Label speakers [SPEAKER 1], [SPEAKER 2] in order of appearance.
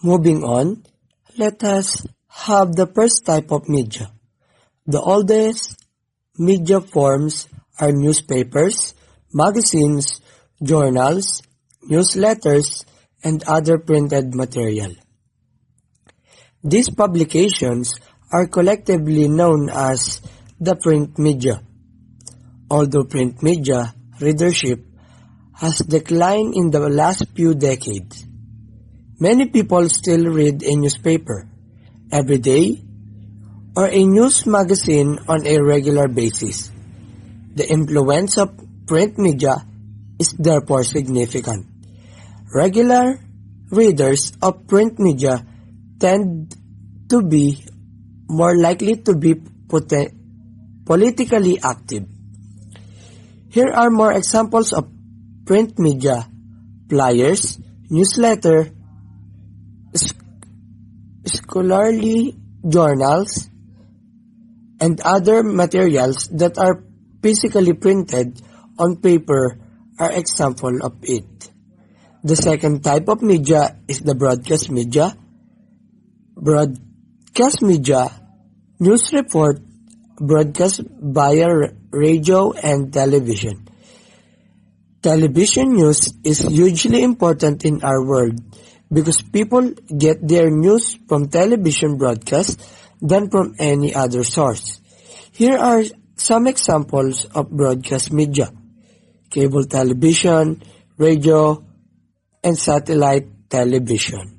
[SPEAKER 1] Moving on, let us have the first type of media. The oldest media forms are newspapers, magazines, journals, newsletters, and other printed material. These publications are collectively known as the print media. Although print media readership has declined in the last few decades, many people still read a newspaper every day or a news magazine on a regular basis. The influence of print media is therefore significant. Regular readers of print media tend to be more likely to be politically active. Here are more examples of print media: flyers, newsletter, scholarly journals, and other materials that are physically printed on paper are example of it. The second type of media is the broadcast media. Broadcast media, news report, broadcast via radio and television. Television news is hugely important in our world because people get their news from television broadcasts than from any other source. Here are some examples of broadcast media: cable television, radio, and satellite television.